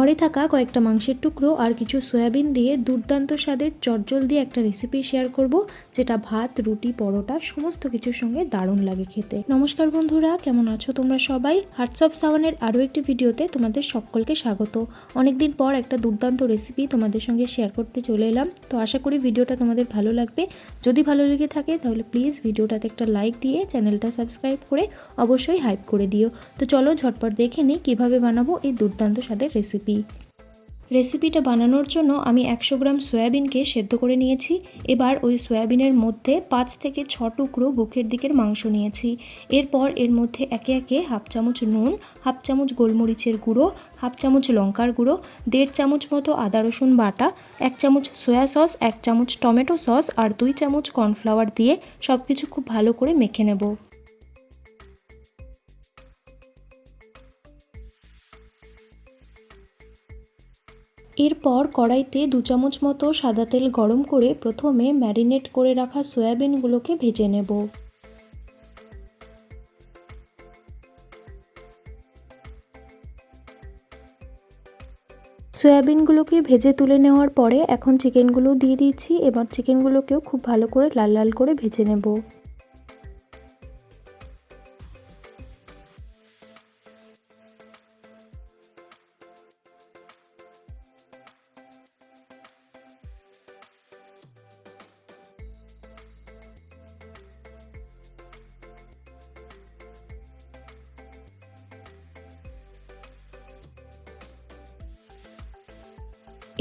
ঘরে থাকা কয়েকটা মাংসের টুকরো আর কিছু সয়াবিন দিয়ে দুর্দান্ত স্বাদের চটজলদি একটা রেসিপি শেয়ার করব, যেটা ভাত, রুটি, পরোটা সমস্ত কিছুর সঙ্গে দারুণ লাগে খেতে। নমস্কার বন্ধুরা, কেমন আছো তোমরা সবাই? হার্টস অফ সাওয়ানের আরও একটি ভিডিওতে তোমাদের সকলকে স্বাগত। অনেকদিন পর একটা দুর্দান্ত রেসিপি তোমাদের সঙ্গে শেয়ার করতে চলে এলাম। তো আশা করি ভিডিওটা তোমাদের ভালো লাগবে। যদি ভালো লেগে থাকে তাহলে প্লিজ ভিডিওটাতে একটা লাইক দিয়ে চ্যানেলটা সাবস্ক্রাইব করে অবশ্যই হাইপ করে দিও। তো চলো ঝটপট দেখে নিই কীভাবে বানাবো এই দুর্দান্ত স্বাদের রেসিপিটা বানানোর জন্য আমি 100 গ্রাম সয়াবিনকে সেদ্ধ করে নিয়েছি। এবার ওই সয়াবিনের মধ্যে 5 থেকে 6 টুকরো বুকের দিকের মাংস নিয়েছি। এরপর এর মধ্যে একে একে হাফ চামচ নুন, হাফ চামচ গোলমরিচের গুঁড়ো, হাফ চামচ লঙ্কার গুঁড়ো, 1.5 চামচ মতো আদা রসুন বাটা, 1 চামচ সয়া সস, 1 চামচ টমেটো সস আর 2 চামচ কর্নফ্লাওয়ার দিয়ে সব কিছু খুব ভালো করে মেখে নেব। এরপর কড়াইতে 2 চামচ মতো সাদা তেল গরম করে প্রথমে ম্যারিনেট করে রাখা সয়াবিনগুলোকে ভেজে নেব। সয়াবিনগুলোকে ভেজে তুলে নেওয়ার পরে এখন চিকেনগুলো দিয়ে দিচ্ছি। এবার চিকেনগুলোকেও খুব ভালো করে লাল লাল করে ভেজে নেব।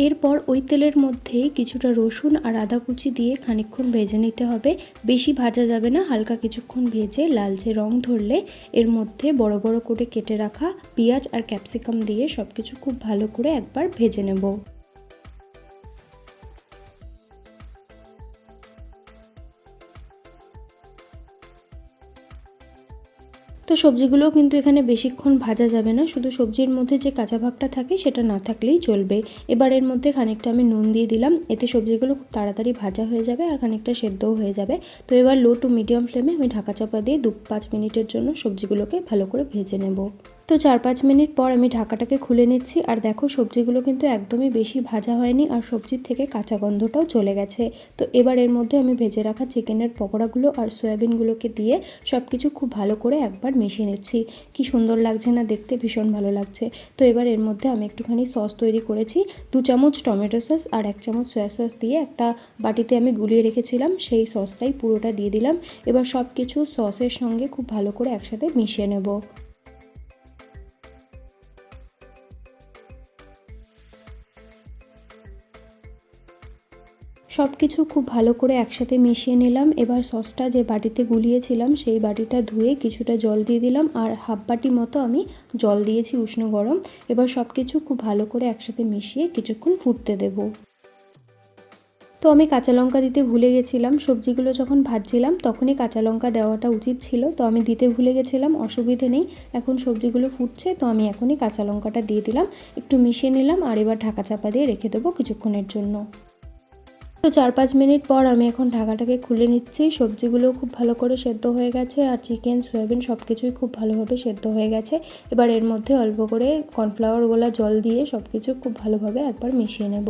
এরপর ওই তেলের মধ্যেই কিছুটা রসুন আর আদা কুচি দিয়ে খানিকক্ষণ ভেজে নিতে হবে। বেশি ভাজা যাবে না, হালকা কিছুক্ষণ ভেজে লালচে রং ধরলে এর মধ্যে বড় বড় করে কেটে রাখা পেঁয়াজ আর ক্যাপসিকাম দিয়ে সব কিছু খুব ভালো করে একবার ভেজে নেব। তো সবজিগুলো কিন্তু এখানে বেশিক্ষণ ভাজা যাবে না, শুধু সবজির মধ্যে যে কাঁচা ভাবটা থাকে সেটা না থাকলেই চলবে। এবার এর মধ্যে খানিকটা আমি নুন দিয়ে দিলাম, এতে সবজিগুলো খুব তাড়াতাড়ি ভাজা হয়ে যাবে আর খানিকটা সেদ্ধও হয়ে যাবে। তো এবার লো টু মিডিয়াম ফ্লেমে আমি ঢাকা চাপা দিয়ে 2-5 মিনিটের জন্য সবজিগুলোকে ভালো করে ভেজে নেব। তো 4-5 মিনিট পর আমি ঢাকাটাকে খুলে নিচ্ছি আর দেখো সবজিগুলো কিন্তু একদমই বেশি ভাজা হয়নি আর সবজির থেকে কাঁচা গন্ধটাও চলে গেছে। তো এবার এর মধ্যে আমি ভেজে রাখা চিকেনের পকোড়াগুলো আর সয়াবিনগুলোকে দিয়ে সব কিছু খুব ভালো করে একবার মিশিয়ে নিচ্ছি। কি সুন্দর লাগছে না দেখতে, ভীষণ ভালো লাগছে। তো এবার এর মধ্যে আমি একটুখানি সস তৈরি করেছি। 2 চামচ টমেটো সস আর 1 চামচ সয়া সস দিয়ে একটা বাটিতে আমি গুলিয়ে রেখেছিলাম, সেই সসটাই পুরোটা দিয়ে দিলাম। এবার সব কিছু সসের সঙ্গে খুব ভালো করে একসাথে মিশিয়ে নেব। সব কিছু খুব ভালো করে একসাথে মিশিয়ে নিলাম। এবার সসটা যে বাটিতে গুলিয়েছিলাম সেই বাটিটা ধুয়ে কিছুটা জল দিয়ে দিলাম আর হাফ বাটি মতো আমি জল দিয়েছি উষ্ণ গরম। এবার সব কিছু খুব ভালো করে একসাথে মিশিয়ে কিছুক্ষণ ফুটতে দেব। তো আমি কাঁচা লঙ্কা দিতে ভুলে গেছিলাম, সবজিগুলো যখন ভাজছিলাম তখনই কাঁচা লঙ্কা দেওয়াটা উচিত ছিল, তো আমি দিতে ভুলে গেছিলাম, অসুবিধে নেই। এখন সবজিগুলো ফুটছে তো আমি এখনই কাঁচা লঙ্কাটা দিয়ে দিলাম, একটু মিশিয়ে নিলাম আর এবার ঢাকা চাপা দিয়ে রেখে দেবো কিছুক্ষণের জন্য। তো 4-5 মিনিট পর আমি এখন ঢাকাটাকে খুলে নিচ্ছি। সবজিগুলো খুব ভালো করে সেদ্ধ হয়ে গেছে আর চিকেন, সয়াবিন সব কিছুই খুব ভালোভাবে সেদ্ধ হয়ে গেছে। এবার এর মধ্যে অল্প করে কর্নফ্লাওয়ার গোলা জল দিয়ে সব কিছু খুব ভালোভাবে একবার মিশিয়ে নেব।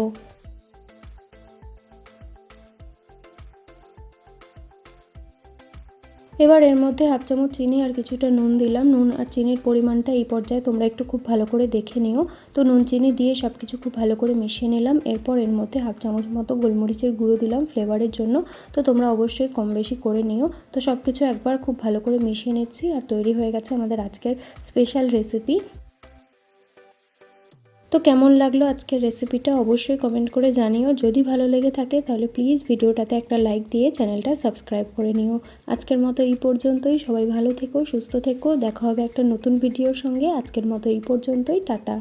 এবার এর মধ্যে হাফ চামচ চিনি আর কিছুটা নুন দিলাম। নুন আর চিনির পরিমাণটা এই পর্যায়ে তোমরা একটু খুব ভালো করে দেখে নিও। তো নুন চিনি দিয়ে সব কিছু খুব ভালো করে মিশিয়ে নিলাম। এরপর এর মধ্যে হাফ চামচ মতো গোলমরিচের গুঁড়ো দিলাম ফ্লেভারের জন্য। তো তোমরা অবশ্যই কম বেশি করে নিও। তো সব কিছু একবার খুব ভালো করে মিশিয়ে নিচ্ছি আর তৈরি হয়ে গেছে আমাদের আজকের স্পেশাল রেসিপি। তো কেমন লাগলো আজকের রেসিপিটা অবশ্যই কমেন্ট করে জানিও। যদি ভালো লেগে থাকে তাহলে প্লিজ ভিডিওটাতে একটা লাইক দিয়ে চ্যানেলটা সাবস্ক্রাইব করে নিও। আজকের মতো এই পর্যন্তই। সবাই ভালো থেকো, সুস্থ থেকো। দেখা হবে একটা নতুন ভিডিওর সঙ্গে। আজকের মতো এই পর্যন্তই। টাটা।